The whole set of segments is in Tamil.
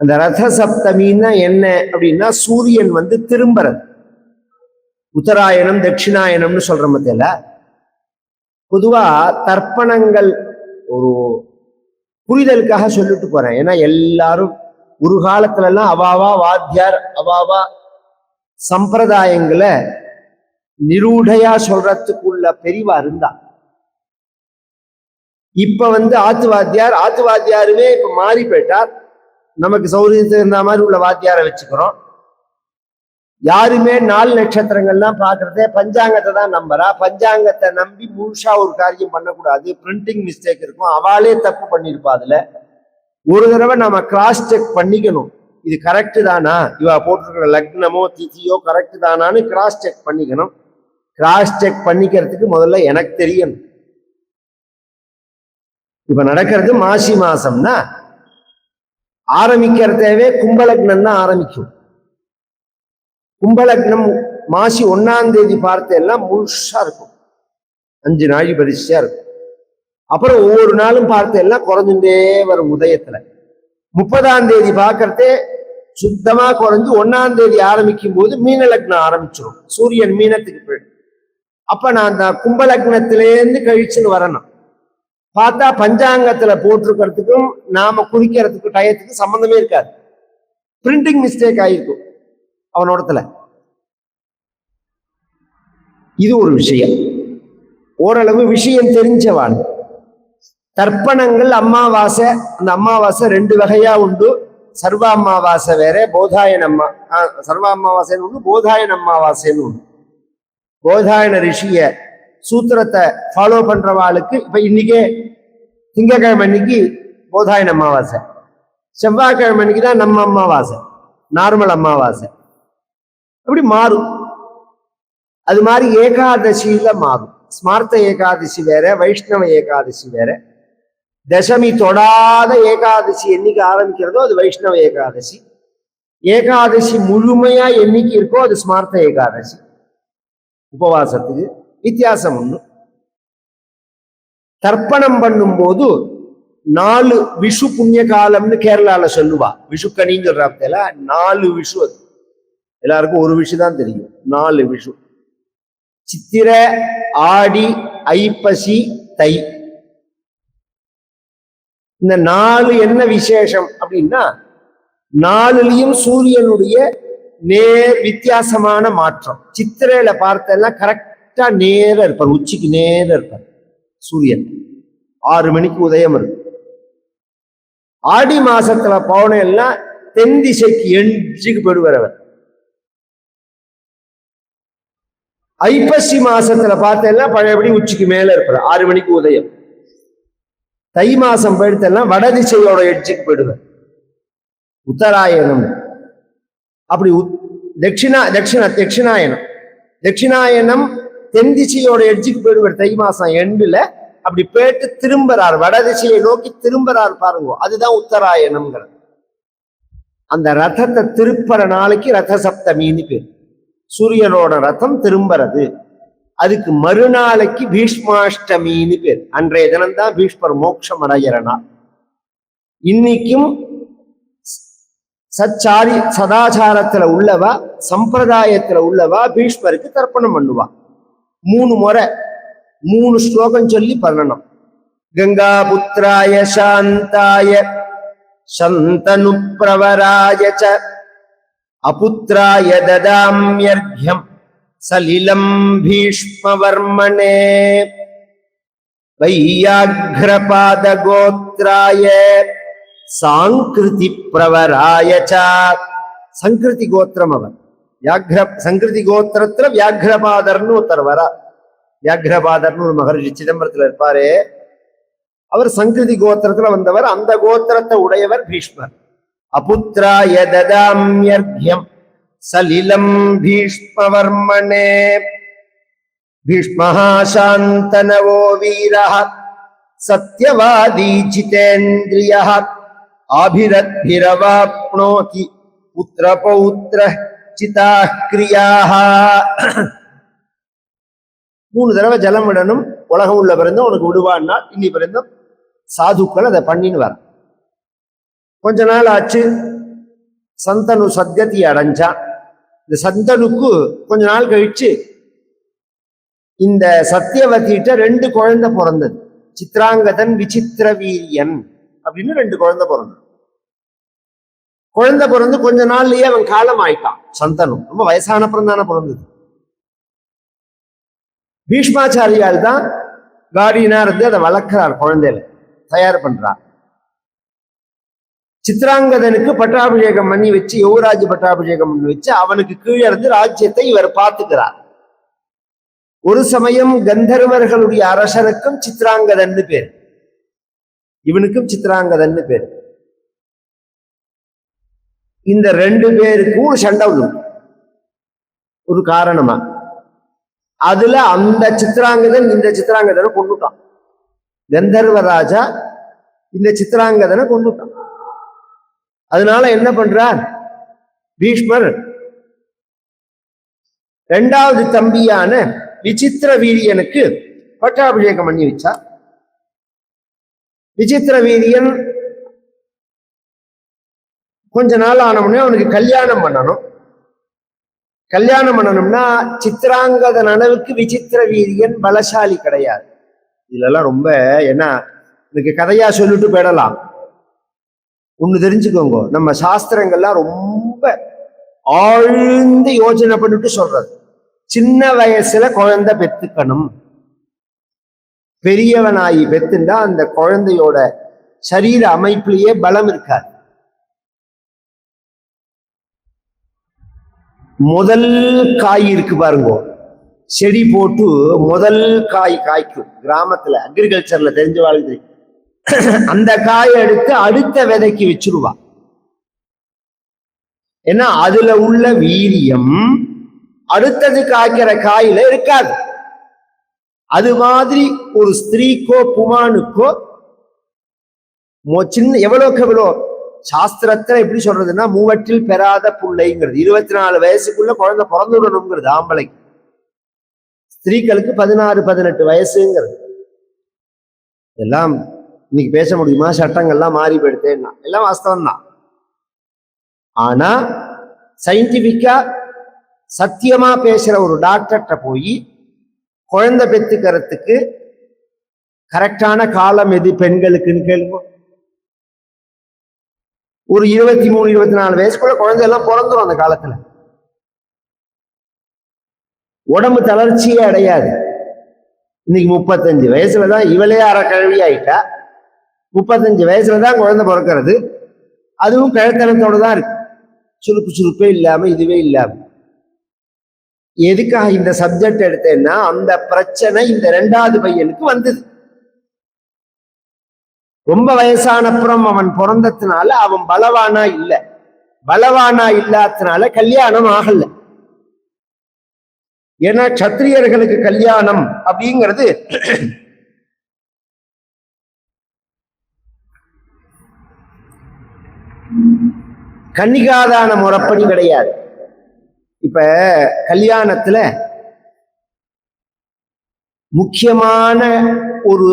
அந்த ரத சப்தமின்னா என்ன அப்படின்னா சூரியன் திரும்புறது. உத்தராயணம் தட்சிணாயணம்னு சொல்ற மத்தியில பொதுவா தர்ப்பணங்கள் ஒரு புரிதலுக்காக சொல்லிட்டு போறேன். ஏன்னா எல்லாரும் ஒரு காலத்துல எல்லாம் அவாவா வாத்தியார் அவாவா சம்பிரதாயங்களை நிரூடையா சொல்றதுக்குள்ள பெரிவா இருந்தா. இப்ப ஆத்து வாத்தியாருமே இப்ப மாறி போயிட்டார். நமக்கு சௌரியத்துக்கு இருந்த மாதிரி உள்ள வாத்தியாரை வச்சுக்கிறோம். யாருமே நாலு நட்சத்திரங்கள்லாம் பாக்குறதே பஞ்சாங்கத்தை தான் நம்புறா. பஞ்சாங்கத்தை நம்பி முழுசா ஒரு காரியம் பண்ணக்கூடாது. பிரிண்டிங் மிஸ்டேக் இருக்கும், அவளே தப்பு பண்ணிருப்பா. அதுல ஒரு தடவை நம்ம கிராஸ் செக் பண்ணிக்கணும். இது கரெக்டு தானா, இவ போட்டிருக்கிற லக்னமோ திதியோ கரெக்டு தானான்னு கிராஸ் செக் பண்ணிக்கணும். கிராஸ் செக் பண்ணிக்கிறதுக்கு முதல்ல எனக்கு தெரியணும். இப்ப நடக்கிறது மாசி மாசம்னா ஆரம்பிக்கிறதவே கும்பலக்னம் தான் ஆரம்பிக்கும். கும்பலக்னம் மாசி 1ஆம் தேதி பார்த்து எல்லாம் முழுசா இருக்கும், 5 நாழி பரிசா இருக்கும். அப்புறம் ஒவ்வொரு நாளும் பார்த்து எல்லாம் குறைஞ்சுட்டே வரும். உதயத்துல 30ஆம் தேதி பார்க்கறதே சுத்தமா குறைஞ்சு 1ஆம் தேதி ஆரம்பிக்கும் போது மீன லக்னம் ஆரம்பிச்சிடும். சூரியன் மீனத்துக்கு போயிடும். அப்ப நான் அந்த கும்பலக்னத்திலேருந்து கழிச்சுன்னு வரணும். பார்த்தா பஞ்சாங்கத்துல போட்டிருக்கிறதுக்கும் நாம குறிக்கிறதுக்கும் டயத்துக்கு சம்பந்தமே இருக்காது. பிரிண்டிங் மிஸ்டேக் ஆயிருக்கும் அவனோடத்துல. இது ஒரு விஷயம். ஓரளவு விஷயம் தெரிஞ்சவான். தர்ப்பணங்கள் அமாவாசை, அந்த அமாவாசை 2 வகையா உண்டு. சர்வ அமாவாசை வேற, போதாயன சர்வ அமாவாசைன்னு ஒண்ணு, போதாயன அமாவாசைன்னு ஒண்ணு. போதாயன ரிஷிய சூத்திரத்தை ஃபாலோ பண்றவாளுக்கு இப்ப இன்னைக்கே திங்கக்கிழமை அன்னைக்கு போதாயன அமாவாசை, செவ்வாய்க்கிழமை அன்னைக்கு தான் நம்ம அமாவாசை, நார்மல் அமாவாசை. அப்படி மாறும். அது மாதிரி ஏகாதசியில மாறும். ஸ்மார்த்த ஏகாதசி வேற, வைஷ்ணவ ஏகாதசி வேற. தசமி தொடாத ஏகாதசி என்னைக்கு ஆரம்பிக்கிறதோ அது வைஷ்ணவ ஏகாதசி. ஏகாதசி முழுமையா என்னைக்கு இருக்கோ அது ஸ்மார்த்த ஏகாதசி. உபவாசத்துக்கு வித்தியாசம் ஒண்ணு. தர்ப்பணம் பண்ணும் போது 4 விஷு புண்ணிய காலம்னு கேரளால சொல்லுவா. விஷுக்கணின்னு சொல்றாப்ல 4 விஷு. அது எல்லாருக்கும் ஒரு விஷு தான் தெரியும். 4 விஷு: சித்திர, ஆடி, ஐப்பசி, தை. இந்த 4 என்ன விசேஷம் அப்படின்னா, 4லயும் சூரியனுடைய நேர் வித்தியாசமான மாற்றம். சித்திரையில பார்த்தெல்லாம் கரெக்டா நேர இருப்பார், உச்சிக்கு நேர இருப்பார் சூரியன். 6 மணிக்கு உதயம் இருக்கு. ஆடி மாசத்துல பவன எல்லாம் தென் திசைக்கு எஞ்சுக்கு போயிடுவார் அவர். ஐப்பசி மாசத்துல பார்த்தெல்லாம் பழையபடி உச்சிக்கு மேல இருப்பார், 6 மணிக்கு உதயம். தை மாசம் போயிடுத்தெல்லாம் வடதிசையோட எட்ஜுக்கு போயிடுவார், உத்தராயணம். அப்படி தட்சிணாயனம் தட்சிணாயனம் தென் திசையோட எட்ஜுக்கு போயிடுவார் தை மாசம் எண்டுல. அப்படி போயிட்டு திரும்புறார், வடதிசையை நோக்கி திரும்புறார் பாருங்க, அதுதான் உத்தராயணம்ங்கிறது. அந்த ரதத்தை திருப்பற நாளைக்கு ரத சப்தமின்னு பேர். சூரியனோட ரதம் திரும்புறது. அதுக்கு மறுநாளைக்கு பீஷ்மாஷ்டமின்னு பேர். அன்றைய தினம்தான் பீஷ்மர் மோட்சம் அடைகிறனா. இன்னைக்கும் சதாச்சாரத்துல உள்ளவா, சம்பிரதாயத்துல உள்ளவா பீஷ்மருக்கு தர்ப்பணம் பண்ணுவா. 3 முறை 3 ஸ்லோகம் சொல்லி பண்ணணும். கங்கா புத்திராய சாந்தாய சந்தனு பிரவராய ச அபுத்ராய ததாம்யர்க்யம் சலிலம் பீஷ்மவர்மனே வையாக்ரபாத கோத்ராய சாங்கிருதி பிரவராய ச. சங்கிருதி கோத்திரம் அவர். சங்கிருதி கோத்திரத்துல வியாக்ரபாதர்னு ஒருத்தர் வரா. வியாக்ரபாதர்னு ஒரு மகர்ஷி சிதம்பரத்துல இருப்பாரு. அவர் சங்கிருதி கோத்திரத்துல வந்தவர். அந்த கோத்திரத்தை உடையவர் பீஷ்மர். அபுத்ராய ததாம்யர்க்யம் சலிலம் பீஷ்மவர்மனே பீஷ்மஹ சாந்தனவோ வீரஹ சத்யவாதி ஜிதேந்திரியஹ ஆபிரத்பிரவாப்னோதி புத்திரபௌத்ர சிதாஹ் கிரியாஹ. 3 தடவை ஜலம் விடணும். உலகம் உள்ள பிறந்தும் உனக்கு விடுவான்னா இன்னி பிறந்தும் சாதுக்கள் அதை பண்ணின்னு வர. கொஞ்ச நாள் ஆச்சு, சந்தனு சத்கதி அடைஞ்சான். இந்த சந்தனுக்கு கொஞ்ச நாள் கழிச்சு இந்த சத்தியவதிட்ட 2 குழந்தை பிறந்தது. சித்ராங்கதன், விசித்திர வீரியன் அப்படின்னு 2 குழந்தை பிறந்தது. குழந்தை பிறந்து கொஞ்ச நாள்லயே அவன் காலம் ஆயிட்டான். சந்தனு ரொம்ப வயசான தானே பிறந்தது. பீஷ்மாச்சாரியால் தான் கார்டியனா இருந்து அதை வளர்க்கிறார், குழந்தையில தயார் பண்றார். சித்ராங்கதனுக்கு பட்டாபிஷேகம் பண்ணி வச்சு, யுவராஜ் பட்டாபிஷேகம் பண்ணி வச்சு அவனுக்கு கீழே இருந்து ராஜ்யத்தை இவர் பார்த்துக்கிறார். ஒரு சமயம் கந்தர்வர்களுடைய அரசனுக்கும் சித்ராங்கதன்னு பேர், இவனுக்கும் சித்ராங்கதன்னு பேர். இந்த 2 பேருக்கும் ஒரு சண்டை ஒரு காரணமா. அதுல அந்த சித்ராங்கதன் இந்த சித்ராங்கதனை கொண்டுட்டான். கந்தர்வராஜா இந்த சித்ராங்கதனை கொண்டுட்டான். அதனால என்ன பண்றார் பீஷ்மர், 2வது தம்பியான விசித்திர வீரியனுக்கு பட்டாபிஷேகம் பண்ணி வச்சா. விசித்திர வீரியன் கொஞ்ச நாள் ஆனவுடனே அவனுக்கு கல்யாணம் பண்ணணும். கல்யாணம் பண்ணணும்னா சித்ராங்கதன் அளவுக்கு விசித்திர வீரியன் பலசாலி கிடையாது. இதெல்லாம் ரொம்ப என்ன எனக்கு கதையா சொல்லிட்டு போயிடலாம். ஒண்ணு தெரிஞ்சுக்கோங்க, நம்ம சாஸ்திரங்கள்லாம் ரொம்ப ஆழ்ந்து யோசனை பண்ணிட்டு சொல்றது. சின்ன வயசுல குழந்தை பெத்துக்கணும். பெரியவனாயி பெத்துண்டா அந்த குழந்தையோட சரீர அமைப்பிலேயே பலம் இருக்காது. முதல் காய் இருக்கு பாருங்க, செடி போட்டு முதல் காய் காய்க்கும். கிராமத்துல அக்ரிகல்ச்சர்ல தெரிஞ்ச வாழ்க்கை அந்த காயை எடுத்து அடுத்த விதைக்கு வச்சிருவா. ஏன்னா அதுல உள்ள வீரியம் அடுத்தது காய்க்கிற காயில இருக்காது. அது மாதிரி ஒரு ஸ்திரீக்கோ புமானுக்கோ சின்ன எவ்வளோக்கு எவ்வளோ சாஸ்திரத்துல எப்படி சொல்றதுன்னா மூவற்றில் பெறாத புள்ளைங்கிறது. 24 வயசுக்குள்ள குழந்தை பிறந்துடணுங்கிறது ஆம்பளைக்கு. ஸ்திரீகளுக்கு 16-18 வயசுங்கிறது. எல்லாம் இன்னைக்கு பேச முடியுமா? சட்டங்கள்லாம் மாறி போயிடுத்தேன்னா எல்லாம் வாஸ்தவம் தான். ஆனா சயின்டிபிக்கா சத்தியமா பேசுற ஒரு டாக்டர்கிட்ட போய் குழந்தை பெத்துக்கிறதுக்கு கரெக்டான காலம் எது பெண்களுக்குன்னு கேள்வோம். ஒரு 23-24 வயசுக்குள்ள குழந்தை எல்லாம் பிறந்துடும். அந்த காலத்துல உடம்பு தளர்ச்சியே அடையாது. இன்னைக்கு 35 வயசுலதான் இவளே அறக்கழுவி ஆயிட்டா. 35 வயசுலதான் குழந்தை பிறக்கிறது. அதுவும் கழுத்தனத்தோட தான் இருக்கு, சுருப்பு சுருப்பே இல்லாம இதுவே இல்லாம. எதுக்காக இந்த சப்ஜெக்ட் எடுத்தேன்னா அந்த பிரச்சனை இந்த 2வது பையனுக்கு வந்தது. ரொம்ப வயசானப்புறம் அவன் பிறந்ததுனால அவன் பலவானா இல்லை. பலவானா இல்லாததுனால கல்யாணம் ஆகல. ஏன்னா சத்திரியர்களுக்கு கல்யாணம் அப்படிங்கிறது கன்னிகாதான முறைப்படி கிடையாது. இப்ப கல்யாணத்துல முக்கியமான ஒரு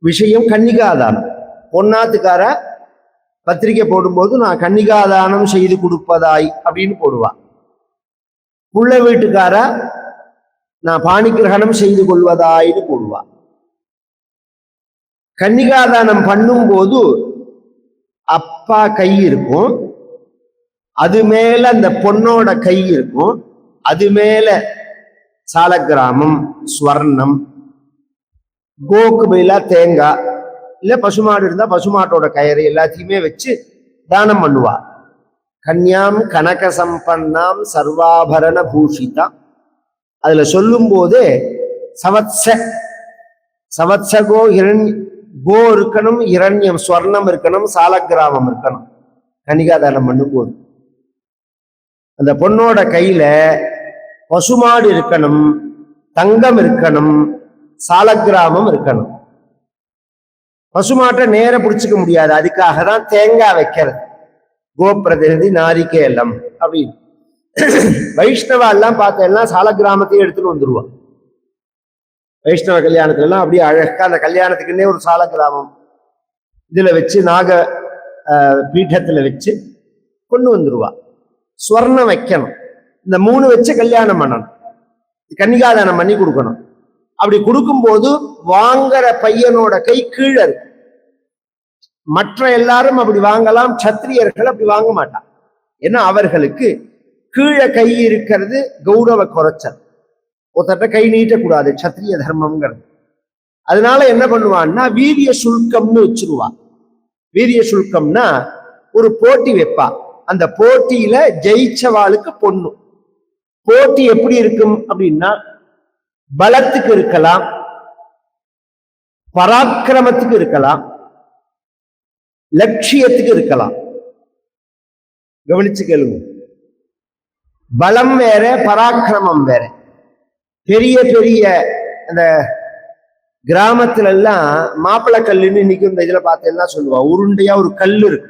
விஷயம் கன்னிகாதானம். பொன்னாத்துக்கார பத்திரிகை போடும்போது நான் கன்னிகாதானம் செய்து கொடுப்பதாய் அப்படின்னு போடுவா. புள்ள வீட்டுக்கார நான் பாணிகிரகணம் செய்து கொள்வதாயின்னு போடுவா. கன்னிகாதானம் பண்ணும் போது அப்பா கை இருக்கும், அது மேல அந்த பொண்ணோட கை இருக்கும், அது மேல சாலக்கிராமம், ஸ்வர்ணம், கோக்கு பயிலா தேங்காய், இல்ல பசுமாடு இருந்தா பசுமாட்டோட கயிறு எல்லாத்தையுமே வச்சு தானம் பண்ணுவா. கன்யாம் கனக சம்பன்னாம் சர்வாபரண பூஷிதா. அதுல சொல்லும் போதே சவத்சகோ கோ இருக்கணும், இரண்யம் ஸ்வர்ணம் இருக்கணும், சாலக்கிராமம் இருக்கணும். கன்னிகாதானம் பண்ணும் போது அந்த பொண்ணோட கையில பசுமாடு இருக்கணும், தங்கம் இருக்கணும், சாலக்கிராமம் இருக்கணும். பசுமாட்டை நேர பிடிச்சிக்க முடியாது, அதுக்காக தான் தேங்காய் வைக்கிறது. கோபிரதிநிதி நாரிகேலம் அப்படின்னு. வைஷ்ணவா எல்லாம் பார்த்தேன்னா சாலக்கிராமத்தையும் எடுத்துன்னு வந்துருவான். வைஷ்ணவ கல்யாணத்துல எல்லாம் அப்படியே அழகா அந்த கல்யாணத்துக்குன்னே ஒரு சாலக்கிராமம் இதுல வச்சு நாக பீட்டத்துல வச்சு கொண்டு வந்துருவா. ஸ்வர்ணம் வைக்கணும், இந்த 3 வச்சு கல்யாணம் பண்ணணும், கன்னிகாதானம் பண்ணி கொடுக்கணும். அப்படி கொடுக்கும்போது வாங்குற பையனோட கை கீழே இருக்கு. மற்ற எல்லாரும் அப்படி வாங்கலாம், சத்திரியர்கள் அப்படி வாங்க மாட்டான். ஏன்னா அவர்களுக்கு கீழே கை இருக்கிறது கௌரவ குறைச்சல், ஒருத்தட்ட கை நீட்டக்கூடாது, சத்திரிய தர்மம்ங்கிறது. அதனால என்ன பண்ணுவான்னா வீரிய சுல்கம்னு வச்சிருவான். வீரிய சுல்கம்னா ஒரு போட்டி வைப்பா, அந்த போட்டியில ஜெயிச்சவாளுக்கு பொண்ணு. போட்டி எப்படி இருக்கும் அப்படின்னா பலத்துக்கு இருக்கலாம், பராக்கிரமத்துக்கு இருக்கலாம், லட்சியத்துக்கு இருக்கலாம். கவனிச்சு கேளுங்க. பலம் வேற, பராக்கிரமம் வேற. பெரிய பெரிய அந்த கிராமத்துல எல்லாம் மாப்பிள்ளை கல்லுன்னு இன்னைக்கு இந்த இதுல பார்த்தேன்னா சொல்லுவா, உருண்டையா ஒரு கல்லு இருக்கு,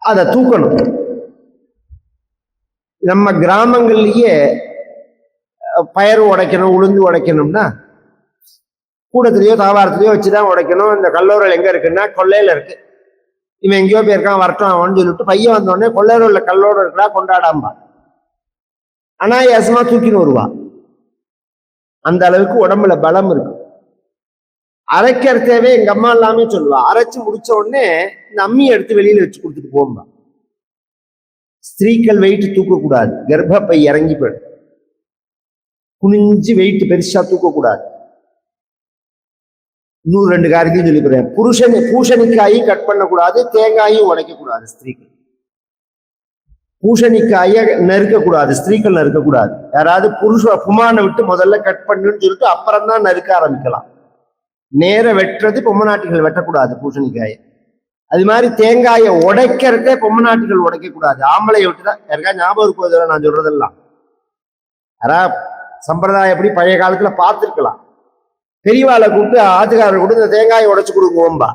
அதை தூக்கணும். நம்ம கிராமங்கள்லயே பயறு உடைக்கணும், உளுந்து உடைக்கணும்னா கூடத்திலேயோ தாவாரத்திலேயோ வச்சுதான் உடைக்கணும். இந்த கல்லூரல் எங்க இருக்குன்னா கொள்ளையில இருக்கு, இவன் எங்கேயோ போயிருக்கான் வரட்டும் அவன் சொல்லிட்டு பையன் வந்தோடனே கொள்ளையூர்ல கல்லோட இருக்கா கொண்டாடாம்பா, அனாயாசமா தூக்கின்னு வருவா. அந்த அளவுக்கு உடம்புல பலம் இருக்கு. அரைக்கிறதவே எங்க அம்மா எல்லாமே சொல்லுவா, அரைச்சு முடிச்ச உடனே இந்த அம்மி எடுத்து வெளியில வச்சு கொடுத்துட்டு போம்பா. ஸ்திரீக்கள் வெயிட் தூக்கக்கூடாது, கர்ப்பப்பை இறங்கி போயிடும். குனிஞ்சு வெயிட் பெருசா தூக்கக்கூடாது. இன்னும் 2 காரியத்தையும் சொல்லிக்கிறேன். பூசணிக்காயும் கட் பண்ணக்கூடாது, தேங்காயும் உடைக்கக்கூடாது. ஸ்திரீக்கள் பூசணிக்காய நறுக்கக்கூடாது, ஸ்திரீக்கள் நறுக்கக்கூடாது. யாராவது புமானை விட்டு முதல்ல கட் பண்ணுன்னு சொல்லிட்டு அப்புறம் தான் நறுக்க ஆரம்பிக்கலாம். நேர வெட்டுறது பொம்மநாட்டிகள் வெட்டக்கூடாது பூசணிக்காயை. அது மாதிரி தேங்காயை உடைக்கிறதே பொம்மநாட்டிகள் உடைக்கக்கூடாது, ஆம்பளையை விட்டுதான். யாருக்கா ஞாபகம் இருக்கும் நான் சொல்றதெல்லாம்? யாரா சம்பிரதாயம் எப்படி பழைய காலத்துல பார்த்துருக்கலாம். பெரியவாளை கூப்பிட்டு ஆத்துக்காரரை கூப்பிட்டு இந்த தேங்காயை உடைச்சு கொடுங்கோம்பா.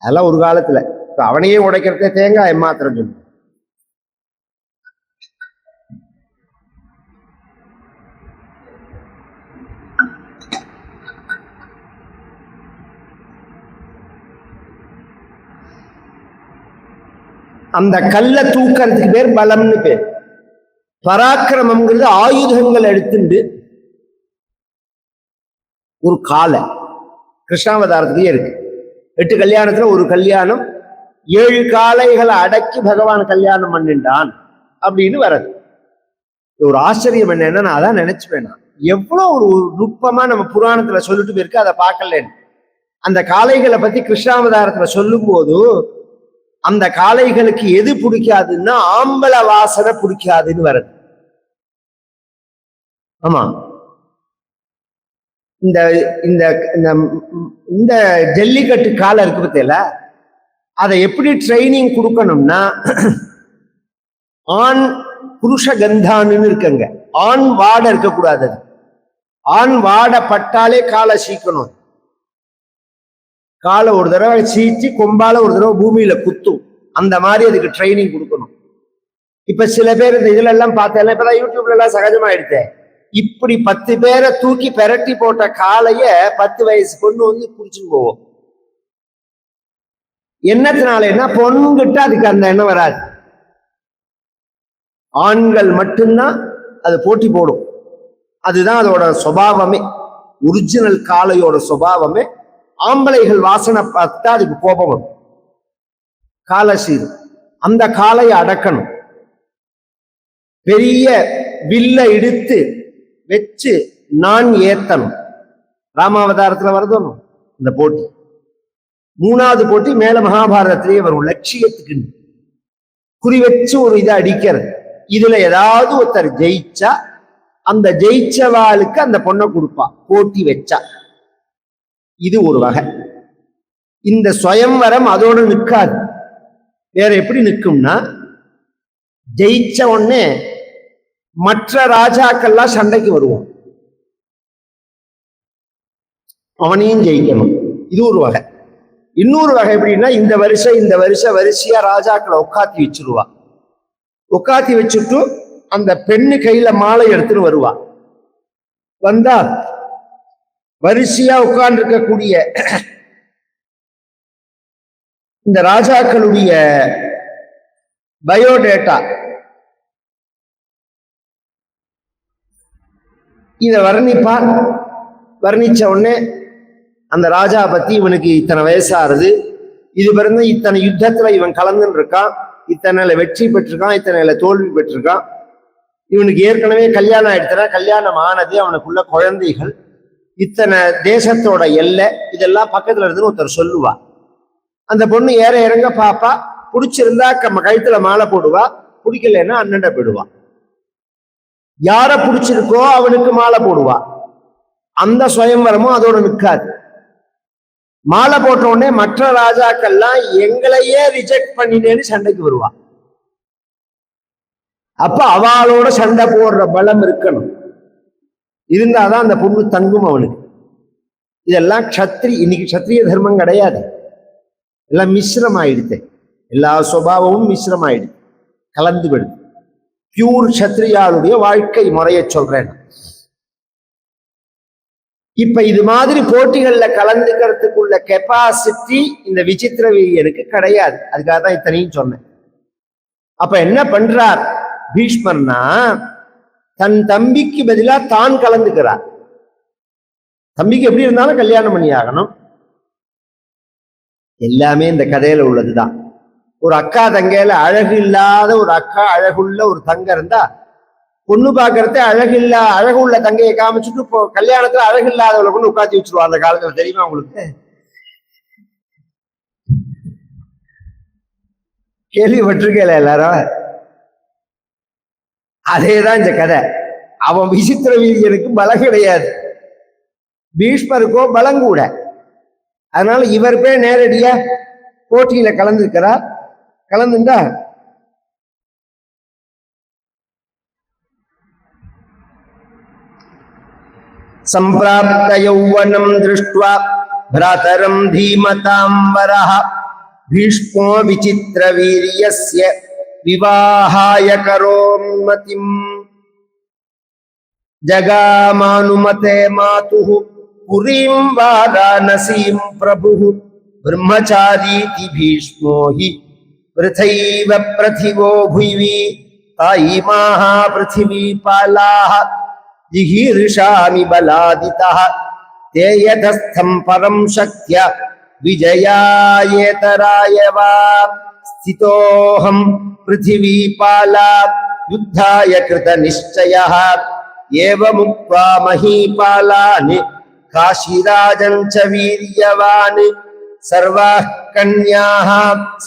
அதெல்லாம் ஒரு காலத்துல. இப்ப அவனையே உடைக்கிறதே தேங்காய் மாத்திரம் சொல்லு. அந்த கல்லை தூக்கிறதுக்கு பேர் பலம்னு பேர். பராக்கிரமம்ங்கிறது ஆயுதங்கள் எடுத்துட்டு ஒரு காலை கிருஷ்ணாவதாரத்திலேயே இருக்கு. 8 கல்யாணத்துல ஒரு கல்யாணம் 7 காளைகளை அடக்கி பகவான் கல்யாணம் பண்ணிட்டான் அப்படின்னு வர்றது. ஒரு ஆச்சரியம் என்னன்னா, நான் அதான் நினைச்சுப்பேன், எவ்வளவு ஒரு நுட்பமா நம்ம புராணத்துல சொல்லிட்டு போயிருக்கு, அதை பார்க்கலன்னு. அந்த காளைகளை பத்தி கிருஷ்ணாவதாரத்துல சொல்லும் போது அந்த காளைகளுக்கு எது பிடிக்காதுன்னா ஆம்பள வாசனை பிடிக்காதுன்னு வருது. ஆமா, இந்த இந்த இந்த ஜல்லிக்கட்டு காலை இருக்கு பத்தியில, அதை எப்படி ட்ரைனிங் கொடுக்கணும்னா ஆண் புருஷ கந்தான்னு இருக்குங்க, ஆண் வாட இருக்கக்கூடாது. ஆண் வாட பட்டாலே காலை சீக்கணும். காலை ஒரு தடவை சீச்சு கொம்பால ஒரு தடவை பூமியில குத்தும். அந்த மாதிரி அதுக்கு ட்ரைனிங் கொடுக்கணும். இப்ப சில பேர் இந்த இதுல எல்லாம் பார்த்தேன், இப்பதான் யூடியூப்ல எல்லாம் சகஜமாயிடுச்சு. இப்படி 10 பேரை தூக்கி பெரட்டி போட்ட காளைய 10 வயசு பொண்ணு வந்து குடிச்சுட்டு போவோம். என்னத்தினால பொண்ணுகிட்ட அதுக்கு அந்த எண்ணம் வராது. ஆண்கள் மட்டும்தான் அது போட்டி போடும். அதுதான் அதோட சுபாவமே, ஒரிஜினல் காளையோட சுபாவமே. ஆம்பளைகள் வாசனை பார்த்தா அதுக்கு கோபம் வரும், காலை சீரு. அந்த காளையை அடக்கணும். பெரிய வில்ல இடித்து வச்சு நான் ஏத்தணும். ராமாவதாரத்துல வருதணும் இந்த போட்டி. 3வது போட்டி மேல மகாபாரதத்திலேயே வரும். லட்சியத்துக்கு குறி வச்சு ஒரு இதை அடிக்கிறது. இதுல ஏதாவது ஒருத்தர் ஜெயிச்சா அந்த ஜெயிச்சவாளுக்கு அந்த பொண்ணை கொடுப்பா, போட்டி வச்சா. இது ஒரு வகை. இந்த சுயம்வரம் அதோடு நிற்காது. வேற எப்படி நிற்கும்னா, ஜெயிச்ச உடனே மற்ற ராஜாக்கள்லாம் சண்டைக்கு வருவோம், அவனையும் ஜெயிக்கணும். இது ஒரு வகை. இன்னொரு வகை எப்படின்னா, இந்த வருஷம் வரிசையா ராஜாக்களை உட்காத்தி வச்சிருவா. உட்காத்தி வச்சுட்டு அந்த பெண்ணு கையில மாலை எடுத்துட்டு வருவா. வந்தா வரிசையா உட்கார்ந்து இருக்கக்கூடிய இந்த ராஜாக்களுடைய பயோடேட்டா இத வர்ணிச்ச உடனே அந்த ராஜா பத்தி இவனுக்கு இத்தனை வயசாருது, இது பிறந்த இத்தனை யுத்தத்துல இவன் கலந்துன்னு இருக்கான், இத்தனை வெற்றி பெற்றிருக்கான், இத்தனை தோல்வி பெற்றிருக்கான், இவனுக்கு ஏற்கனவே கல்யாணம் ஆயிடுச்சுனா கல்யாணம் ஆனது, அவனுக்குள்ள குழந்தைகள், இத்தனை தேசத்தோட எல்லை, இதெல்லாம் பக்கத்துல இருந்து ஒருத்தர் சொல்லுவா. அந்த பொண்ணு ஏற இறங்க பாப்பா, பிடிச்சிருந்தா கழுத்துல மாலை போடுவா, பிடிக்கலன்னா அண்ணண்ட போயிடுவா. யார பிடிச்சிருக்கோ அவனுக்கு மாலை போடுவா. அந்த சுயம்பரமும் அதோட நிற்காது. மாலை போட்ட உடனே மற்ற ராஜாக்கள்லாம் எங்களையே ரிஜெக்ட் பண்ணினேன்னு சண்டைக்கு வருவா. அப்ப அவளோட சண்டை போடுற பலம் இருக்கணும், இருந்தாதான் அந்த பொண்ணு தங்கும் அவனுக்கு. இதெல்லாம் இன்னைக்கு க்ஷத்ரிய தர்மம் கிடையாது, எல்லாம் மிஸ்ரம் ஆயிடுது, எல்லா சுபாவமும் மிஸ்ரம் ஆயிடுது, கலந்து விடுது. பியூர் க்ஷத்ரியாளுடைய வாழ்க்கை முறைய சொல்றேன். இப்ப இது மாதிரி போட்டிகள்ல கலந்துக்கிறதுக்குள்ள கெப்பாசிட்டி இந்த விசித்திர வீரியனுக்கு கிடையாது. அதுக்காக தான் இத்தனையும் சொன்னேன். அப்ப என்ன பண்றார் பீஷ்மர்னா, தன் தம்பிக்கு பதிலா தான் கலந்துக்கிறார். தம்பிக்கு எப்படி இருந்தாலும் கல்யாணம் பண்ணி ஆகணும். எல்லாமே இந்த கதையில உள்ளதுதான். ஒரு அக்கா தங்கையில அழகு இல்லாத ஒரு அக்கா, அழகுள்ள ஒரு தங்க இருந்தா பொண்ணு பாக்குறத அழகுள்ள தங்கையை காமிச்சுட்டு இப்போ கல்யாணத்துல அழகு இல்லாதவளை கொண்டு உட்காந்து வச்சிருவா. அந்த காலத்துல தெரியுமா உங்களுக்கு? கேள்விப்பட்டிருக்கல எல்லாரும்? அதேதான் இந்த கதை. அவன் விசித்திர வீரியனுக்கு பலம் கிடையாது, பீஷ்மருக்கோ பலம் கூட. அதனால இவர் போய் நேரடியா போட்டியில கலந்துருக்கிறார். கலந்துண்டா சம்பிராப்த யௌவனம் திருஷ்ட்வா भ्रातरं धीमतांबरः भीष्मो विचित्र वीर्यस्य विवाहाय करोन्मतिम् जगामानुमते मातुः पुरीं वाराणसीं प्रभुः ब्रह्मचारीति भीष्मो हि पृथैव प्रथिवो भुवि तायिमाः पृथिवीपालाः जिगीर्षामि बलादितः ते यथस्थं परं शक्य विजयायेतराय वा स्थितोऽहं पृथिवीपाला युद्धाय कृतनिश्चयः एवमुक्त्वा महीपालान् काशीराजं च वीर्यवान् सर्वाः कन्याः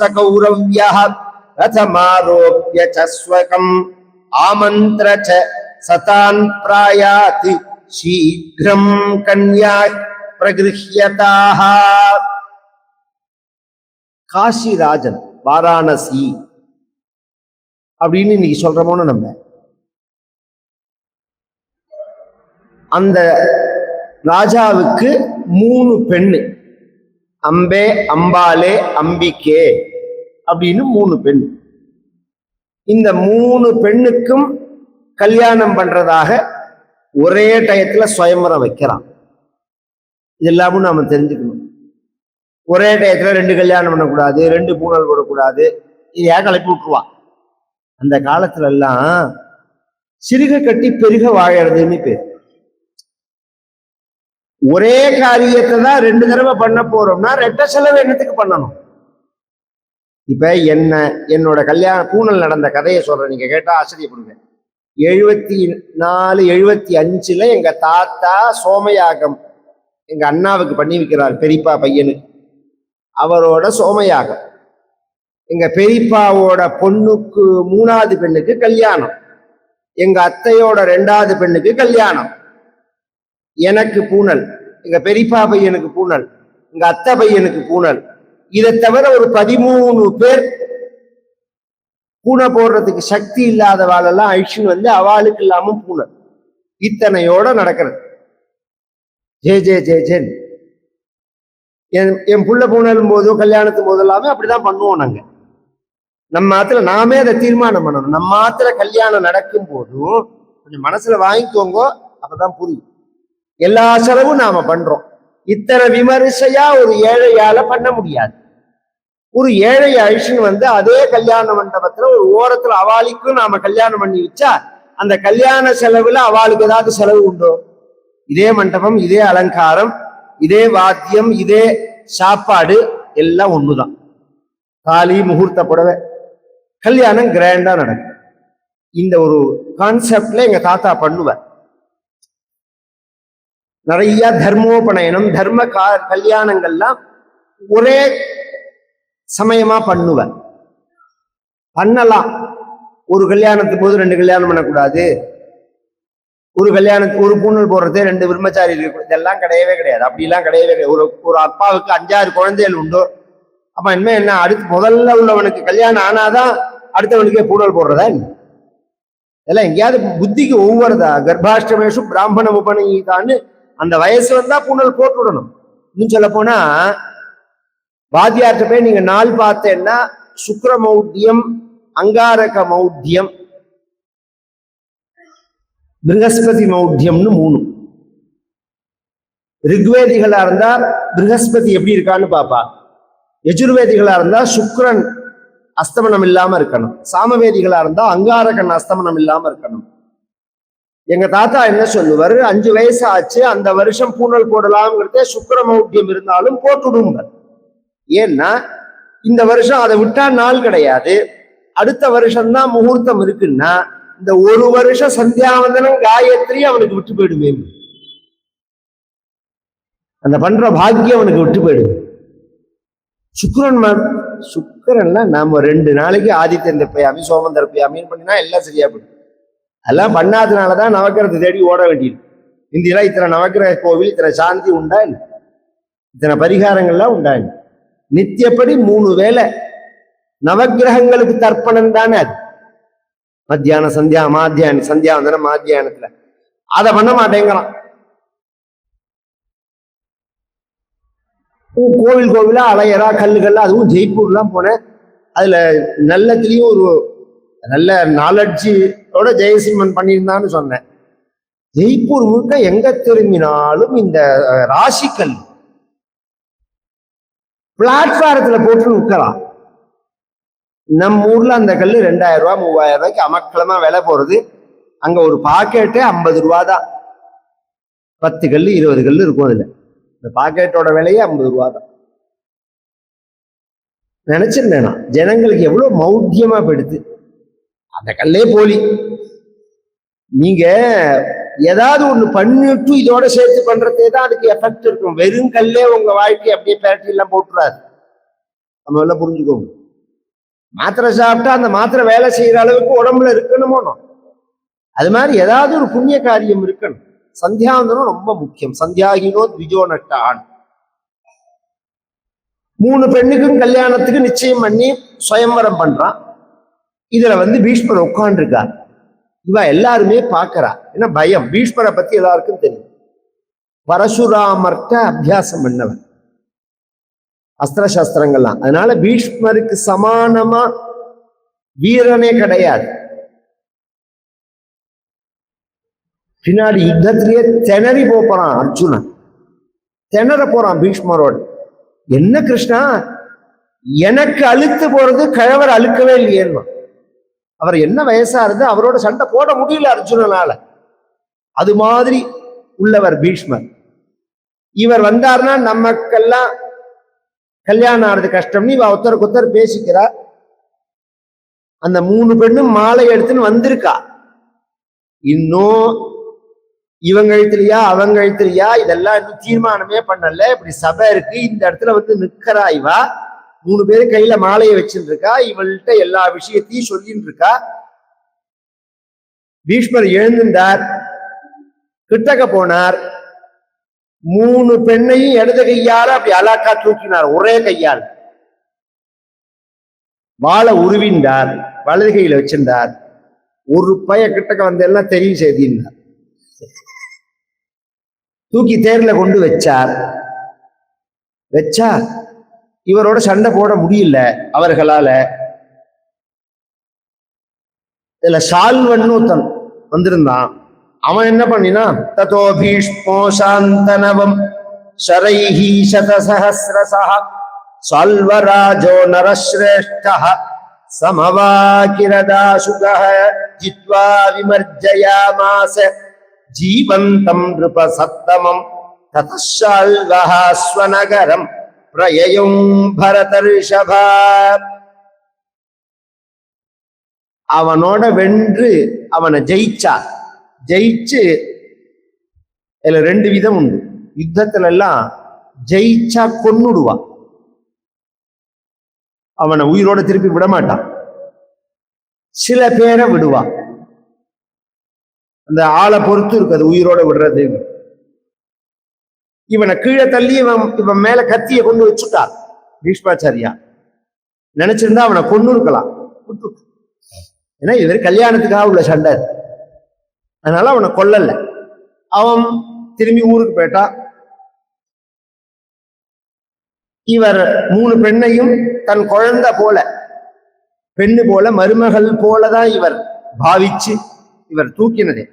सकौरव्यः रथमारोप्य च स्वकम् आमन्त्र च सतान् प्रायात् शीघ्रं कन्याः प्रगृह्यताः. காசிராஜன் வாராணசி அப்படின்னு இன்னைக்கு சொல்றோமோன்னு நம்ம அந்த ராஜாவுக்கு 3 பெண்ணு, அம்பே, அம்பாலே, அம்பிகே அப்படின்னு 3 பெண். இந்த 3 பெண்ணுக்கும் கல்யாணம் பண்றதாக ஒரே டயத்துல சுயம்பரம் வைக்கிறான். இது எல்லாமும் நாம தெரிஞ்சுக்கணும். ஒரே டயத்துல 2 கல்யாணம் பண்ணக்கூடாது, 2 பூணல் போடக்கூடாது. இது ஏன் கிளப்பி விட்டுருவான். அந்த காலத்துல எல்லாம் சிறுக கட்டி பெருக வாழறதுன்னு பேர். ஒரே காரியத்தை தான் 2 தடவை பண்ண போறோம்னா 2 செலவு என்னத்துக்கு பண்ணணும்? இப்ப என்னோட கல்யாண பூணல் நடந்த கதையை சொல்றேன், நீங்க கேட்டா ஆச்சரியப்படுங்க. 74 75 எங்க தாத்தா சோமயாகம் எங்க அண்ணாவுக்கு பண்ணி வைக்கிறார், பெரியப்பா பையனுக்கு. அவரோட சோமயாகம். எங்க பெரியப்பாவோட பொண்ணுக்கு 3வது பெண்ணுக்கு கல்யாணம், எங்க அத்தையோட 2வது பெண்ணுக்கு கல்யாணம், எனக்கு பூணல், எங்க பெரியப்பா பையனுக்கு பூணல், எங்க அத்தை பையனுக்கு பூணல். இதை தவிர ஒரு 13 பேர் பூனை போடுறதுக்கு சக்தி இல்லாதவாளெல்லாம் அழிச்சுன்னு வந்து அவளுக்கு இல்லாம பூணல். இத்தனையோட நடக்கிறது. ஜே ஜே ஜே ஜேன். என் புள்ள பூணலும் போதும் கல்யாணத்தும் போது எல்லாமே அப்படிதான் பண்ணுவோம் நாங்க. நம்ம ஆத்துல நாமே அதை தீர்மானம் பண்ணணும். நம்ம ஆத்துல கல்யாணம் நடக்கும் போதும் கொஞ்சம் மனசுல வாங்கிக்கோங்க, அப்பதான் புரியும். எல்லா செலவும் நாம பண்றோம். இத்தனை விமரிசையா ஒரு ஏழையால பண்ண முடியாது. ஒரு ஏழை அழிச்சுன்னு வந்து அதே கல்யாண மண்டபத்துல ஒரு ஓரத்துல அவாளிக்கும் நாம கல்யாணம் பண்ணி வச்சா அந்த கல்யாண செலவுல அவளுக்கு ஏதாவது செலவு உண்டோ? இதே மண்டபம், இதே அலங்காரம், இதே வாத்தியம், இதே சாப்பாடு எல்லாம் ஒண்ணுதான். தாலி, முகூர்த்த புடவை, கல்யாணம் கிராண்டா நடக்கும். இந்த ஒரு கான்செப்ட்ல எங்க தாத்தா பண்ணுவார். நிறைய தர்மோபநயனம், தர்ம கல்யாணங்கள்லாம் ஒரே சமயமா பண்ணுவார். பண்ணலாம். ஒரு கல்யாணத்துக்கு போது 2 கல்யாணம் பண்ணக்கூடாது, ஒரு கல்யாணத்துக்கு ஒரு பூணல் போடுறதே 2 பிரம்மச்சாரி இருக்கு, இதெல்லாம் கிடையவே கிடையாது. அப்படிலாம் கிடையவே கிடையாது. ஒரு அப்பாவுக்கு 5-6 குழந்தைகள் உண்டோ, அப்ப என்ன அடுத்து முதல்ல உள்ளவனுக்கு கல்யாணம் ஆனாதான் அடுத்தவனுக்கே பூணல் போடுறதா? இதெல்லாம் எங்கேயாவது புத்திக்கு ஒவ்வொருதா? கர்ப்பாஷ்டமேஷு பிராமண உபநீதான்னு அந்த வயசு வந்தா பூணல் போட்டு விடணும். இன்னும் சொல்ல போனா வாத்தியார்ட்ட போய் நீங்க நாள் பார்த்தேன்னா சுக்ர மௌத்தியம், அங்காரக மௌத்தியம், பிருகஸ்பதி மௌத்தியம்னு 3. ரிக்வேதிகளா இருந்தா பிருகஸ்பதி எப்படி இருக்கான்னு பாப்பா. யஜுர்வேதிகளா இருந்தா சுக்ரன் அஸ்தமனம் இல்லாம இருக்கணும். சாமவேதிகளா இருந்தா அங்காரகன் அஸ்தமனம் இல்லாம இருக்கணும். எங்க தாத்தா என்ன சொல்லுவார், 5 வயசு ஆச்சு, அந்த வருஷம் பூணல் போடலாம்ங்கிறதே சுக்ர மௌத்தியம் இருந்தாலும் போட்டுடுங்க. ஏன்னா இந்த வருஷம் அதை விட்டா நாள் கிடையாது, அடுத்த வருஷம்தான் முகூர்த்தம் இருக்குன்னா இந்த ஒரு வருஷம் சந்தியாவந்தனம் காயத்ரி அவனுக்கு விட்டு போயிடுமே, அந்த பண்ற பாக்கியம் அவனுக்கு விட்டு போயிடுமே. சுக்கரன்லாம் நாம 2 நாளைக்கு ஆதித்யன் தப்பையாமி சோமன் தரப்பையாமின்னு பண்ணினா எல்லாம் சரியா போயிடும். அதெல்லாம் பண்ணாதனாலதான் நவக்கிரகத்தை தேடி ஓட வேண்டியது. இந்தியெல்லாம் இத்தனை நவக்கிரக கோவில், இத்தனை சாந்தி உண்டா, இத்தனை பரிகாரங்கள்லாம் உண்டா? நித்தியப்படி 3 வேளை நவக்கிரகங்களுக்கு தர்ப்பணம் தானே அது. மத்தியான சந்தியா, சந்தியாவந்தனம் மாத்தியானத்துல அதை பண்ண மாட்டேங்கிறான். கோவிலா அலையரா கல்லுகள்லாம், அதுவும் ஜெய்ப்பூர்லாம் போனேன். அதுல நல்லத்துலயும் ஒரு நல்ல நாலெட்ஜோட ஜெயசிம்மன் பண்ணியிருந்தான்னு சொன்னேன். ஜெய்ப்பூர் முழுக்க எங்க திரும்பினாலும் இந்த ராசிக்கல் பிளாட்பாரத்துல போட்டு நிற்கலாம். நம்ம ஊர்ல அந்த கல் 2000 ரூபாய் 3000 ரூபாய்க்கு அமக்களமா விலை போறது. அங்க ஒரு பாக்கெட்டே 50 ரூபா தான். 10 கல் 20 கல் இருக்கும். அதுல இந்த பாக்கெட்டோட விலையே 50 ரூபா தான். நினைச்சிருந்தேனா ஜனங்களுக்கு எவ்வளவு மௌத்தியமா போயிடுது. அந்த கல்லே போலி. நீங்க ஏதாவது ஒண்ணு பண்ணிட்டு இதோட சேர்த்து பண்றதே தான் அதுக்கு எஃபெக்ட் இருக்கும். வெறும் கல்லே உங்க வாழ்க்கை அப்படியே பேட்டரி எல்லாம் போட்டுறாது. நம்ம எல்லாம் புரிஞ்சுக்கோங்க. மாத்திரை சாப்பிட்டா அந்த மாத்திரை வேலை செய்யற அளவுக்கு உடம்புல இருக்கணுமோ, அது மாதிரி ஏதாவது ஒரு புண்ணிய காரியம் இருக்கணும். சந்தியாவந்தனம் ரொம்ப முக்கியம். சந்தியாகினோ த்விஜோ நட்டான். 3 பெண்ணுக்கும் கல்யாணத்துக்கு நிச்சயம் பண்ணி சுயம்வரம் பண்றான். இதுல பீஷ்மர் உட்காண்டிருக்கார். இவ எல்லாருமே பாக்குறா. என்ன பயம். பீஷ்மரை பத்தி எல்லாருக்கும் தெரியும். பரசுராமர்ட்ட அபியாசம் பண்ணவன், அஸ்திர சாஸ்திரங்கள்லாம். அதனால பீஷ்மருக்கு சமானமா வீரனே கிடையாது. பின்னாடி யுத்தத்திலேயே திணறி போறான் அர்ஜுனன். திணற போறான் பீஷ்மரோட. என்ன கிருஷ்ணா, எனக்கு அழுத்து போறது கிழவர் அழுக்கவே இல்லையேன்னு. அவர் என்ன வயசா இருந்து அவரோட சண்டை போட முடியல அர்ஜுனனால. அது மாதிரி உள்ளவர் பீஷ்மர். இவர் வந்தார்னா நமக்கெல்லாம் கல்யாணம் ஆறது கஷ்டம்னு இவ ஒருத்தருக்கு ஒருத்தர் பேசிக்கிறார். அந்த 3 பெண்ணும் மாலை எடுத்துன்னு வந்திருக்கா. இன்னும் இவங்க எழுத்துலையா அவங்க எழுத்துலையா இதெல்லாம் இன்னும் தீர்மானமே பண்ணல. இப்படி சபை இருக்கு, இந்த இடத்துல நிக்கிறா. இவா 3 பேரும் கையில மாலையை வச்சுட்டு இருக்கா. இவள்கிட்ட எல்லா விஷயத்தையும் சொல்லிட்டு இருக்கா. பீஷ்மர் எழுந்தார், கிட்டக்க போனார். 3 பெண்ணையும் இடது கையால அப்படி அலாக்கா தூக்கினார். ஒரே கையால் வாழை உருவிண்டார், வலது கையில வச்சிருந்தார். ஒரு பைய கிட்டக்க வந்தெல்லாம் தெரியும் செய்திருந்தார். தூக்கி தேர்ல கொண்டு வச்சார். இவரோட சண்டை போட முடியல அவர்களால. இதுல சால்வன் ஒருத்தன் வந்திருந்தான். அவன் என்ன பண்ணினா, ததோ பீஷ்மோ சாந்தனவம் ஷரைஹி சதசஹஸ்ரசஹ சால்வராஜோ நரஸ்ரேஷ்டः சமவாகிரதாசுகः ஜித்வா விமர்ஜயாமாஸ ஜீவந்தம் நிருபசத்தமம் ததசால்வஹ ஸ்வநகரம் பிரயயும் பரதர்ஷபா. அவனோட வென்று அவனை ஜெயிச்சு இதுல ரெண்டு விதம் உண்டு. யுத்தத்துல எல்லாம் ஜெயிச்சா கொன்னுடுவான், அவனை உயிரோட திருப்பி விட மாட்டான். சில பேரை விடுவான், அந்த ஆளை பொறுத்து இருக்குது உயிரோட விடுறது. இவனை கீழே தள்ளி இவன் மேல கத்தியை கொண்டு வச்சுட்டார் பீஷ்மாச்சாரியா. நினைச்சிருந்தா அவனை கொண்டு இருக்கலாம், ஏன்னா இவர் கல்யாணத்துக்காக உள்ள சண்டை, அதனால அவனை கொல்லல. அவன் திரும்பி ஊருக்கு போயிட்டா. இவர் 3 பெண்ணையும் தன் குழந்தை போல, பெண்ணு போல, மருமகள் போலதான் இவர் பாவிச்சு இவர் தூக்கினதே.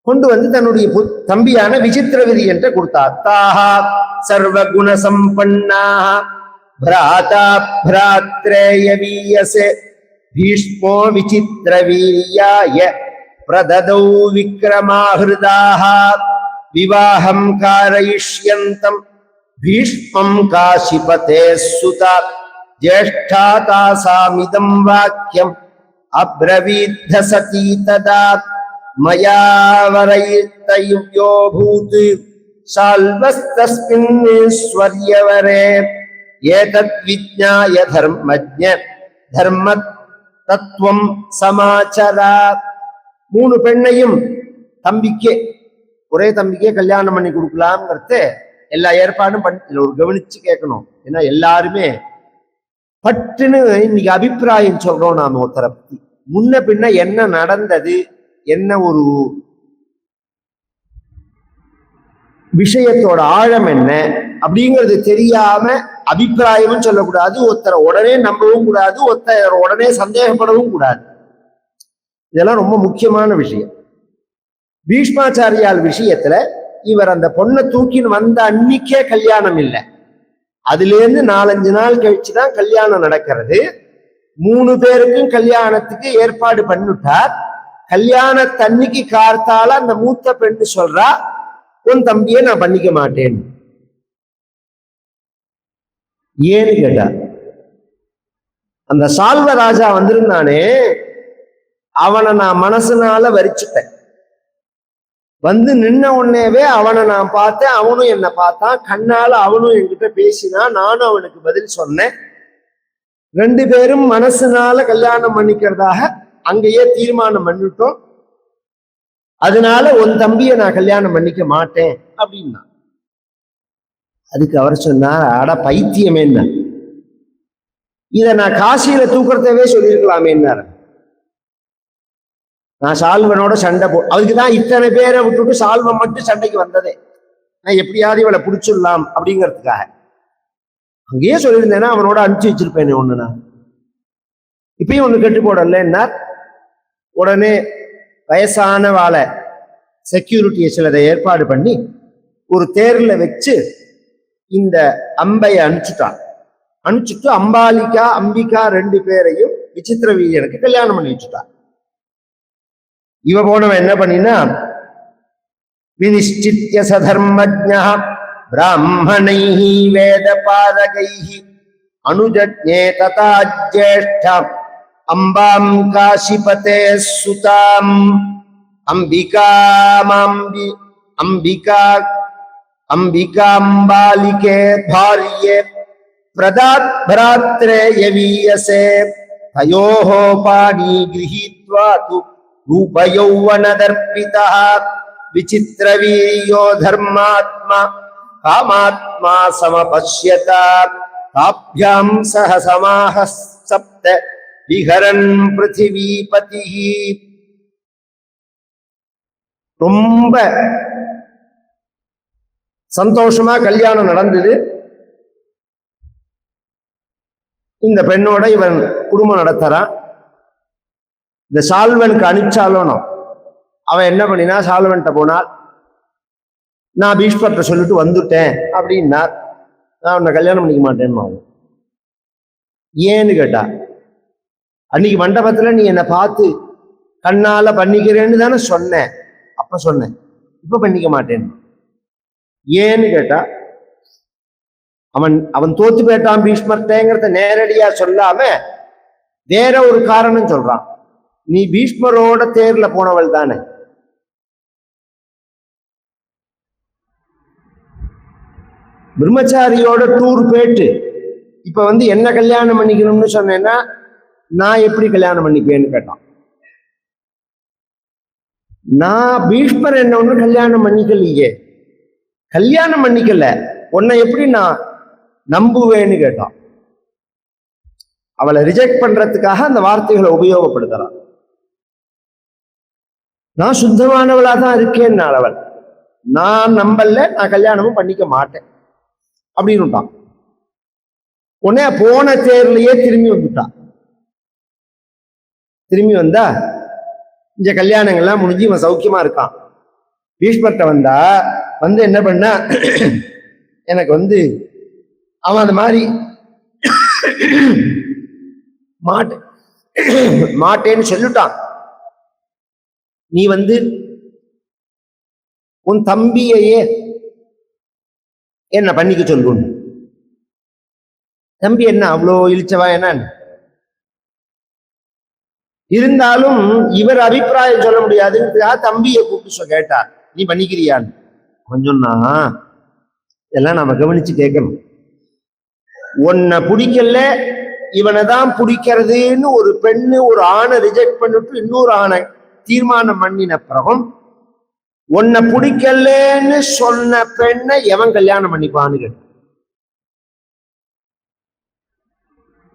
கொண்டு வந்து தன்னுடைய தம்பியான விசித்திரவதி என்ற கொடுத்தார். தாஹா சர்வ குண சம்பன்னாஹ ப்ராதா ப்ராத்ரேய வீயசே பீஷ்மோ விசித்திரவீர்யாய பிரததௌ விக்ரமாஹிருதாஹ விவாஹம் காரயிஷ்யந்தம் பீஷ்மம் காசிபதே சுதா ஜேஷ்டா தாசாமிதம் வாக்கியம் அப்ரவீத்த சதீ ததா மயா வரயித்தயுவ்யோ பூத் சால்வஸ்தஸ்மின்னீஸ்வர்யவரே ஏதத் விஜ்ஞாய தர்மஜ்ஞ தர்ம தத்துவம் சமாச்சரா. 3 பெண்ணையும் தம்பிக்கே, ஒரே தம்பிக்கே கல்யாணம் பண்ணி கொடுக்கலாம்ங்கிறது எல்லா ஏற்பாடும் பண்ணி ஒரு கவனிச்சு கேட்கணும். ஏன்னா எல்லாருமே பட்டுன்னு இன்னைக்கு அபிப்பிராயம் சொல்றோம் நாம ஒருத்தரை பத்தி. முன்ன பின்ன என்ன நடந்தது, என்ன ஒரு விஷயத்தோட ஆழம் என்ன அப்படிங்கிறது தெரியாம அபிப்பிராயமும் சொல்லக்கூடாது, ஒருத்தரை உடனே நம்பவும் கூடாது, ஒருத்தர் உடனே சந்தேகப்படவும் கூடாது. இதெல்லாம் ரொம்ப முக்கியமான விஷயம். பீஷ்மாச்சாரியால் விஷயத்துல இவர் அந்த பொண்ணை தூக்கின்னு வந்த அன்னைக்கே கல்யாணம் இல்லை, அதுல இருந்து 4-5 நாள் கழிச்சுதான் கல்யாணம் நடக்கிறது. 3 பேருக்கும் கல்யாணத்துக்கு ஏற்பாடு பண்ணிட்டார். கல்யாணத்தன்னைக்கு கார்த்தால அந்த மூத்த பெண்ணு சொல்றா, உன் தம்பியை நான் பண்ணிக்க மாட்டேன். ஏன்னு கேட்டா, அந்த சால்வராஜா வந்திருந்தானே அவனை நான் மனசுனால வரிச்சுட்டேன். வந்து நின்ன உடனேவே அவனை நான் பார்த்தேன், அவனும் என்னை பார்த்தான். கண்ணால அவனும் என்கிட்ட பேசினான், நானும் அவனுக்கு பதில் சொன்னேன். 2 பேரும் மனசுனால கல்யாணம் பண்ணிக்கிறதாக அங்கேயே தீர்மானம் பண்ணிட்டோம். அதனால உன் தம்பியை நான் கல்யாணம் பண்ணிக்க மாட்டேன் அப்படின்னா. அதுக்கு அவர் சொன்னார், அட பைத்தியமே, இத நான் காசியில தூக்குறதவே சொல்லியிருக்கலாமேன்னாரு. நான் சால்வனோட சண்டை அதுக்குதான் இத்தனை பேரை விட்டுட்டு சால்வன் மட்டும் சண்டைக்கு வந்ததே. நான் எப்படியாவது இவளை பிடிச்சிடலாம் அப்படிங்கிறதுக்காக. அங்கேயே சொல்லியிருந்தேன்னா அவனோட அனுப்பிச்சு வச்சிருப்பேன் ஒண்ணு. நான் இப்பயும் ஒண்ணு கெட்டு போடலன்னா உடனே வயசான வாழை செக்யூரிட்டியை சிலதை ஏற்பாடு பண்ணி ஒரு தேர்ல வச்சு இந்த அம்பையை அனுப்பிச்சுட்டு அம்பிகா 2 பேரையும் விசித்திரவீரியனுக்கு கல்யாணம் பண்ணி வச்சுட்டான். இவ போனவன் என்ன பண்ணினா, வினிஷ்சித்ய சதர்மஜ்ஞா பிராமணைஹி வேத பாரகைஹி அனுஜஜ்ஞே ததா ஜேஷ்டம் அம்பாம் காசிபதே சுதாம் அம்பிகாம்பாலிகே பாரியே பிரதாத் பராத்ரேய வீயசே தயோஹோ பாணி கிரஹீத்வா து ரூபயௌவனதர்பிதः விசித்திரவீர்யோ தர்மாத்மா காமாத்மா சமபஷ்யத தாப்யாம் சஹ சமாஹ சப்த விஹரன் பிருத்திவீபதிः. ரொம்ப சந்தோஷமா கல்யாணம் நடந்தது. இந்த பெண்ணோட இவன் குடும்பம் நடத்துறான். இந்த சால்வனுக்கு அனுப்பிச்சாலும் அவன் என்ன பண்ணினா, சால்வன்ட்ட போனால் நான் பீஷ்மர்ட்ட சொல்லிட்டு வந்துட்டேன் அப்படின்னார். நான் உன்னை கல்யாணம் பண்ணிக்க மாட்டேன்னு. ஏன்னு கேட்டா, அன்னைக்கு மண்டபத்துல நீ என்னை பார்த்து கண்ணால பண்ணிக்கிறேன்னு தானே சொன்னேன். அப்ப சொன்னேன், இப்ப பண்ணிக்க மாட்டேன். ஏன்னு கேட்டா, அவன் தோத்து போயிட்டான் பீஷ்மர்த்தேங்கிறத நேரடியா சொல்லாம வேற ஒரு காரணம் சொல்றான். நீ பீஷ்மரோட தேர்ல போனவள் தானே, பிரம்மச்சாரியோட டூர் போயிட்டு இப்ப என்ன கல்யாணம் பண்ணிக்கணும்னு சொன்னேன்னா நான் எப்படி கல்யாணம் பண்ணிப்பேன்னு கேட்டான். நான் பீஷ்மர் என்ன ஒண்ணு கல்யாணம் பண்ணிக்கலையே, கல்யாணம் பண்ணிக்கல, உன்னை எப்படி நான் நம்புவேன்னு கேட்டான். அவளை ரிஜெக்ட் பண்றதுக்காக அந்த வார்த்தைகளை உபயோகப்படுத்துறான். நான் சுத்தமானவளா தான் இருக்கேன் அவள், நான் நம்பல, நான் கல்யாணமும் பண்ணிக்க மாட்டேன் அப்படின்னுட்டான். உடனே போன தேர்லயே திரும்பி வந்துட்டான். திரும்பி வந்தா இந்த கல்யாணங்கள்லாம் முடிஞ்சு இவன் சௌக்கியமா இருக்கான். பீஷ்மர்ட்ட வந்தா என்ன பண்ணா, எனக்கு அவன் அந்த மாதிரி மாட்டேன்னு சொல்லிட்டான். நீ உன் தம்பியையே என்ன பண்ணிக்க சொல்லு. தம்பி என்ன அவ்வளோ இழிச்சவா என்ன இருந்தாலும் இவர் அபிப்பிராயம் சொல்ல முடியாதுன்னு தம்பியை கூப்பிட்டு கேட்டார், நீ பண்ணிக்கிறியான்னு. கொஞ்சம்னா இதெல்லாம் நாம கவனிச்சு கேட்கணும். உன்னை பிடிக்கல, இவனை தான் பிடிக்கிறதுன்னு ஒரு பெண்ணு ஒரு ஆணை ரிஜெக்ட் பண்ணிட்டு இன்னொரு ஆணை தீர்மானம் பண்ணின பிறகும் உன்னை பிடிக்கலன்னு சொன்ன பெண்ணை எவன் கல்யாணம் பண்ணிப்பான்னு கேட்ட.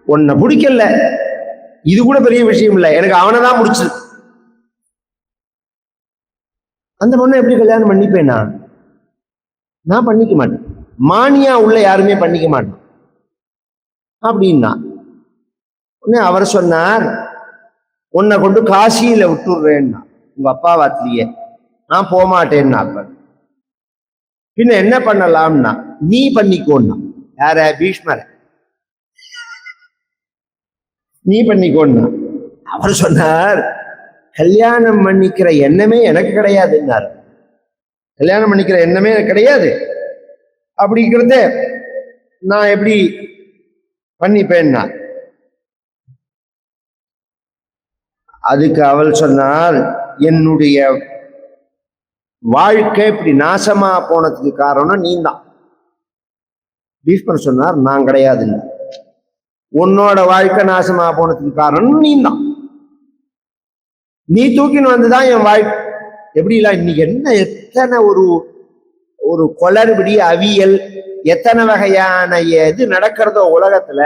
உன்னை பிடிக்கல, இது கூட பெரிய விஷயம் இல்லை, எனக்கு அவனை தான் முடிச்சு, அந்த பொண்ணை எப்படி கல்யாணம் பண்ணிப்பேன்? நான் பண்ணிக்க மாட்டேன், மானியா உள்ள யாருமே பண்ணிக்க மாட்டேன் அப்படின்னா. உடனே அவர் சொன்னார், உன்னை கொண்டு காசியில விட்டுடுறேன்னா உங்க அப்பா வாத்திலேயே. நான் போகமாட்டேன்னா. பின்ன என்ன பண்ணலாம்னா, நீ பண்ணிக்கோன்னா. யார? பீஷ்மர. நீ பண்ணிக்கோன்னா. அவர் சொன்னார், கல்யாணம் பண்ணிக்கிற எண்ணமே எனக்கு கிடையாதுன்னாரு. கல்யாணம் பண்ணிக்கிற எண்ணமே எனக்கு கிடையாது, அப்படிங்கிறத நான் எப்படி பண்ணிப்பேன்னா. அதுக்கு அவள் சொன்னால், என்னுடைய வாழ்க்கை இப்படி நாசமா போனதுக்கு காரணம் நீ தான். பீஷ்மர் சொன்னார், நான் கிடையாதுன்னு. உன்னோட வாழ்க்கை நாசமா போனதுக்கு காரணம் நீ தான். நீ தூக்கின்னு வந்துதான் என் வாழ்க்கை. எப்படிலாம் இன்னைக்கு என்ன எத்தனை ஒரு குளறுபடி அவியல், எத்தனை வகையான எது நடக்கிறதோ உலகத்துல,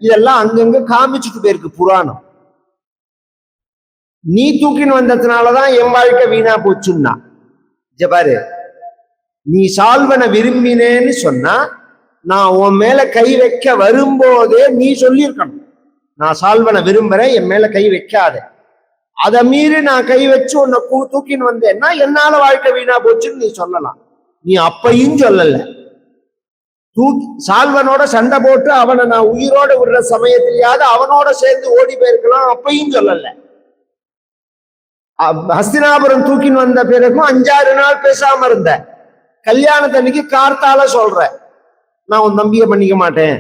இதெல்லாம் அங்கங்க காமிச்சுட்டு போயிருக்கு புராணம். நீ தூக்கின்னு வந்ததுனாலதான் என் வாழ்க்கை வீணா போச்சுன்னா. பாரு, நீ சால்வனை விரும்பினேன்னு சொன்னா நான் உன் மேல கை வைக்க வரும்போதே நீ சொல்லியிருக்கணும், நான் சால்வனை விரும்புறேன், என் மேல கை வைக்காத. அதை மீறி நான் கை வச்சு உன்னை தூக்கின்னு வந்தேன்னா என்னால வாழ்க்கை வீணா போச்சுன்னு நீ சொல்லலாம். நீ அப்பையும் சொல்லல. சால்வனோட சண்டை போட்டு அவனை நான் உயிரோட விடுற சமயத்திலேயாவது அவனோட சேர்ந்து ஓடி போயிருக்கலாம், அப்பையும் சொல்லல. ஹஸ்தினாபுரம் தூக்கின்னு வந்த பிறகும் 5-6 நாள் பேசாம இருந்த. கல்யாணத்தன்னைக்கு கார்த்தால சொல்ற, நான் உன் தம்பியை பண்ணிக்க மாட்டேன்,